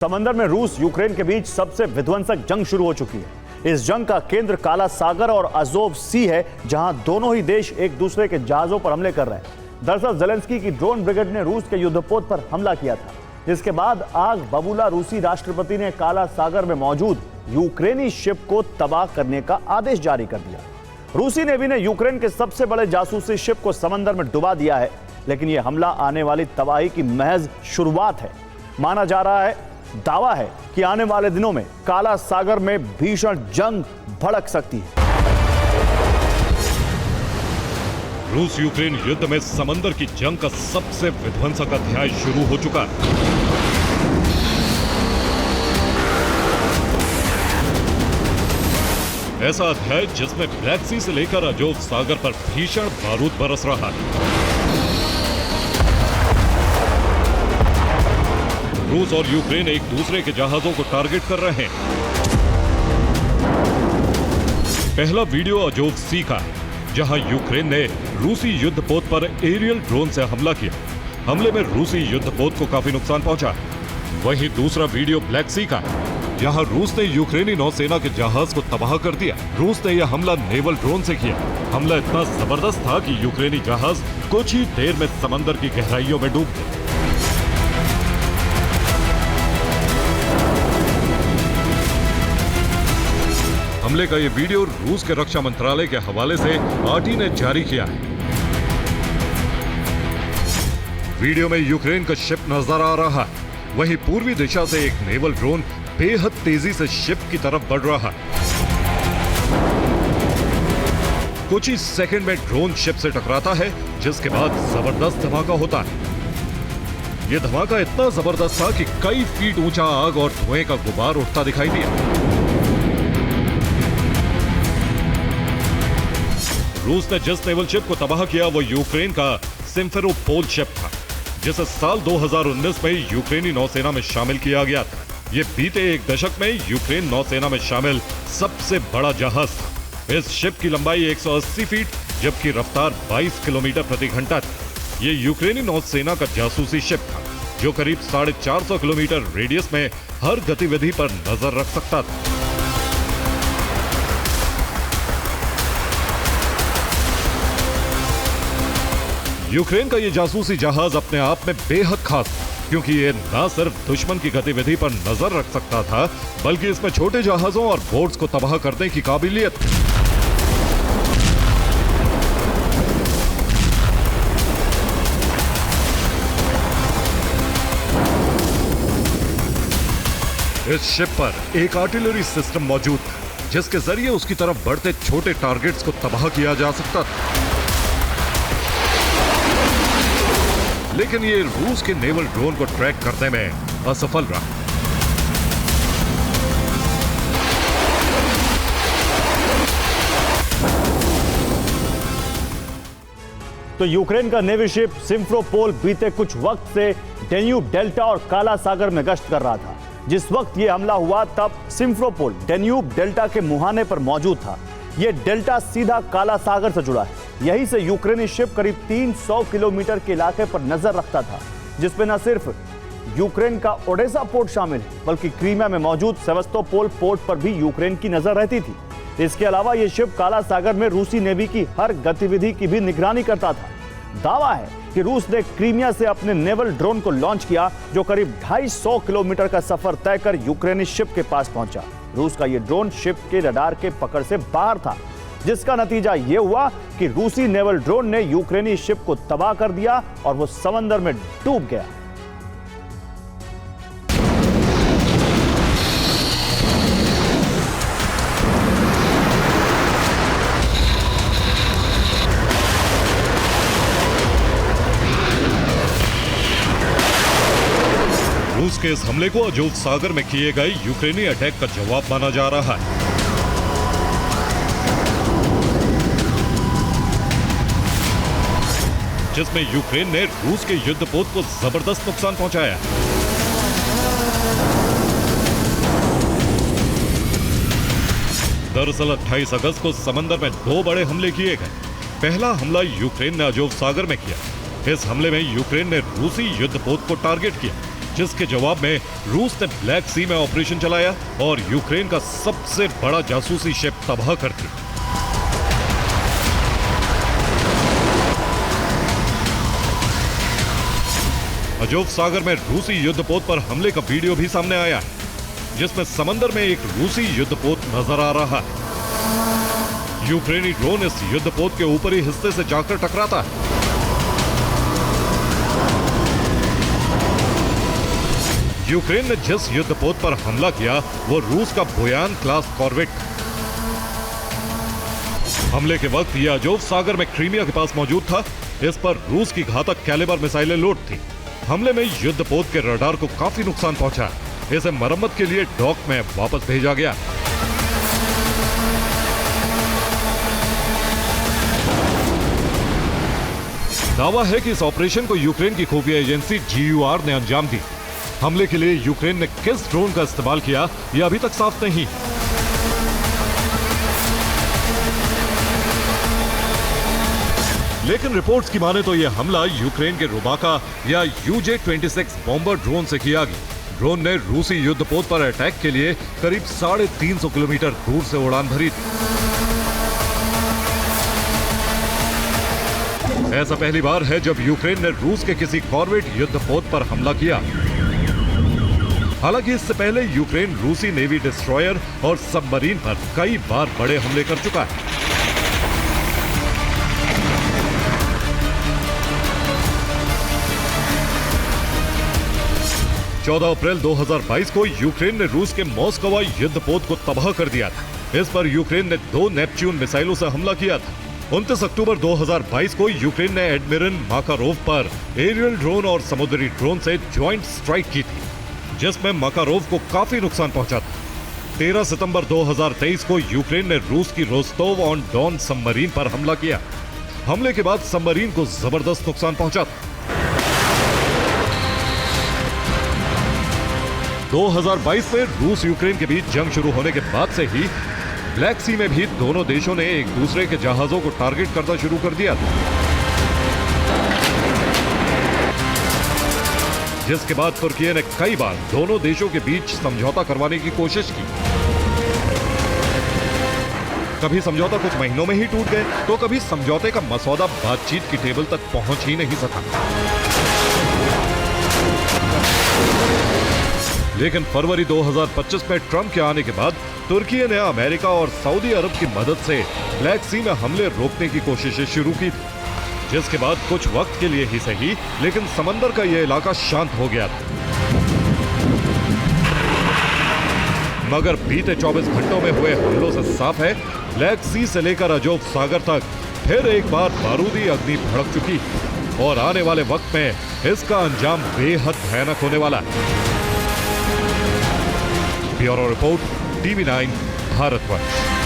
समंदर में रूस यूक्रेन के बीच सबसे विध्वंसक जंग शुरू हो चुकी है। इस जंग का केंद्र काला सागर और अज़ोव सी है, जहां दोनों ही देश एक दूसरे के जहाजों पर हमले कर रहे हैं। दरअसल ज़ेलेंस्की की ड्रोन ब्रिगेड ने रूस के युद्धपोत पर हमला किया था, जिसके बाद आग बबूला रूसी राष्ट्रपति ने काला सागर में मौजूद यूक्रेनी शिप को तबाह करने का आदेश जारी कर दिया। रूसी नेवी ने यूक्रेन के सबसे बड़े जासूसी शिप को समंदर में डुबा दिया है, लेकिन यह हमला आने वाली तबाही की महज शुरुआत है। माना जा रहा है, दावा है कि आने वाले दिनों में काला सागर में भीषण जंग भड़क सकती है। रूस यूक्रेन युद्ध में समंदर की जंग का सबसे विध्वंसक अध्याय शुरू हो चुका है। ऐसा अध्याय जिसमें ब्लैक सी से लेकर अज़ोव सागर पर भीषण बारूद बरस रहा है। रूस और यूक्रेन एक दूसरे के जहाजों को टारगेट कर रहे हैं। पहला वीडियो अज़ोव सी का है, जहां यूक्रेन ने रूसी युद्धपोत पर एरियल ड्रोन से हमला किया। हमले में रूसी युद्धपोत को काफी नुकसान पहुंचा। वहीं दूसरा वीडियो ब्लैक सी का है, जहां रूस ने यूक्रेनी नौसेना के जहाज को तबाह कर दिया। रूस ने यह हमला नेवल ड्रोन से किया। हमला इतना जबरदस्त था कि यूक्रेनी जहाज कुछ ही देर में समंदर की गहराइयों में डूब गए। हमले का यह वीडियो रूस के रक्षा मंत्रालय के हवाले से आरटी ने जारी किया है। वीडियो में यूक्रेन का शिप नजर आ रहा है, वहीं पूर्वी दिशा से एक नेवल ड्रोन बेहद तेजी से शिप की तरफ बढ़ रहा है। कुछ ही सेकंड में ड्रोन शिप से टकराता है, जिसके बाद जबरदस्त धमाका होता है। यह धमाका इतना जबरदस्त था कि कई फीट ऊंचा आग और धुएं का गुबार उठता दिखाई दिया। रूस ने जिस नेवल शिप को तबाह किया वो यूक्रेन का सिम्फेरोपोल शिप था, जिसे साल 2019 में यूक्रेनी नौसेना में शामिल किया गया था। ये बीते एक दशक में यूक्रेन नौसेना में शामिल सबसे बड़ा जहाज था। इस शिप की लंबाई 180 फीट जबकि रफ्तार 22 किलोमीटर प्रति घंटा थी। ये यूक्रेनी नौसेना का जासूसी शिप था, जो करीब 450 किलोमीटर रेडियस में हर गतिविधि पर नजर रख सकता था। यूक्रेन का यह जासूसी जहाज अपने आप में बेहद खास था, क्योंकि ये न सिर्फ दुश्मन की गतिविधि पर नजर रख सकता था, बल्कि इसमें छोटे जहाजों और बोट्स को तबाह करने की काबिलियत थी। इस शिप पर एक आर्टिलरी सिस्टम मौजूद था, जिसके जरिए उसकी तरफ बढ़ते छोटे टारगेट्स को तबाह किया जा सकता था। लेकिन ये रूस के नेवल ड्रोन को ट्रैक करने में असफल रहा। तो यूक्रेन का नेवी शिप सिम्फेरोपोल बीते कुछ वक्त से डेन्यूब डेल्टा और काला सागर में गश्त कर रहा था। जिस वक्त यह हमला हुआ तब सिम्फेरोपोल डेन्यूब डेल्टा के मुहाने पर मौजूद था। यह डेल्टा सीधा काला सागर से जुड़ा है। यहीं से यूक्रेनी शिप करीब 300 किलोमीटर के इलाके पर नजर रखता था, जिसमें न सिर्फ यूक्रेन का ओडेसा पोर्ट शामिल है, बल्कि क्रीमिया में मौजूद सेवास्तोपोल पोर्ट पर भी यूक्रेन की नजर रहती थी। इसके अलावा यह शिप काला सागर में रूसी नेवी की हर गतिविधि की भी निगरानी करता था। दावा है कि रूस ने क्रीमिया से अपने नेवल ड्रोन को लॉन्च किया, जो करीब 250 किलोमीटर का सफर तय कर यूक्रेनी शिप के पास पहुंचा। रूस का यह ड्रोन शिप के रडार के पकड़ से बाहर था, जिसका नतीजा यह हुआ कि रूसी नेवल ड्रोन ने यूक्रेनी शिप को तबाह कर दिया और वो समंदर में डूब गया। रूस के इस हमले को अज़ोव सागर में किए गए यूक्रेनी अटैक का जवाब माना जा रहा है। जिसमें यूक्रेन ने रूस के युद्धपोत को जबरदस्त नुकसान पहुंचाया। दरअसल 28 अगस्त को समंदर में 2 बड़े हमले किए गए। पहला हमला यूक्रेन ने अज़ोव सागर में किया। इस हमले में यूक्रेन ने रूसी युद्धपोत को टारगेट किया। जिसके जवाब में रूस ने ब्लैक सी में ऑपरेशन चलाया और यूक्रेन का सबसे बड़ा जासूसी शिप तबाह कर दी। अजोव सागर में रूसी युद्धपोत पर हमले का वीडियो भी सामने आया है, जिसमें समंदर में एक रूसी युद्धपोत नजर आ रहा है। यूक्रेनी ड्रोन इस युद्धपोत के ऊपरी हिस्से से जाकर टकराता है। यूक्रेन ने जिस युद्धपोत पर हमला किया वो रूस का बोयान क्लास कॉर्वेट। हमले के वक्त यह अजोव सागर में क्रीमिया के पास मौजूद था। इस पर रूस की घातक कैलिबर मिसाइलें लोड थी। हमले में युद्धपोत के रडार को काफी नुकसान पहुंचा। इसे मरम्मत के लिए डॉक में वापस भेजा गया। दावा है कि इस ऑपरेशन को यूक्रेन की खुफिया एजेंसी GUR ने अंजाम दी। हमले के लिए यूक्रेन ने किस ड्रोन का इस्तेमाल किया यह अभी तक साफ नहीं। लेकिन रिपोर्ट्स की माने तो यह हमला यूक्रेन के रुबाका या UJ-26 बॉम्बर ड्रोन से किया गया। ड्रोन ने रूसी युद्धपोत पर अटैक के लिए करीब 350 किलोमीटर दूर से उड़ान भरी थी। ऐसा पहली बार है जब यूक्रेन ने रूस के किसी कॉर्वेट युद्धपोत पर हमला किया। हालांकि इससे पहले यूक्रेन रूसी नेवी डिस्ट्रॉयर और सबमरीन पर कई बार बड़े हमले कर चुका है। अप्रैल 2022 को यूक्रेन ने रूस के मॉस्कोवा युद्धपोत को तबाह कर दिया था। इस पर यूक्रेन ने 2 नेपच्यून मिसाइलों से हमला किया था। 29 अक्टूबर 2022 को यूक्रेन ने एडमिरल माकारोव पर एरियल ड्रोन और समुद्री ड्रोन से ज्वाइंट स्ट्राइक की थी, जिसमें माकारोव को काफी नुकसान पहुंचा था। 13 सितंबर 2023 को यूक्रेन ने रूस की रोस्टोव ऑन डॉन सबमरीन पर हमला किया। हमले के बाद सबमरीन को जबरदस्त नुकसान पहुंचा था। 2022 में रूस यूक्रेन के बीच जंग शुरू होने के बाद से ही ब्लैक सी में भी दोनों देशों ने एक दूसरे के जहाजों को टारगेट करना शुरू कर दिया था, जिसके बाद तुर्की ने कई बार दोनों देशों के बीच समझौता करवाने की कोशिश की। कभी समझौता कुछ महीनों में ही टूट गए तो कभी समझौते का मसौदा बातचीत की टेबल तक पहुंच ही नहीं सका। लेकिन फरवरी 2025 में ट्रंप के आने के बाद तुर्की ने अमेरिका और सऊदी अरब की मदद से ब्लैक सी में हमले रोकने की कोशिशें शुरू की थी, जिसके बाद कुछ वक्त के लिए ही सही लेकिन समंदर का यह इलाका शांत हो गया था। मगर बीते 24 घंटों में हुए हमलों से साफ है, ब्लैक सी से लेकर अजोव सागर तक फिर एक बार बारूदी अग्नि भड़क चुकी और आने वाले वक्त में इसका अंजाम बेहद भयानक होने वाला है। Bureau report, TV9 Bharatvarsh.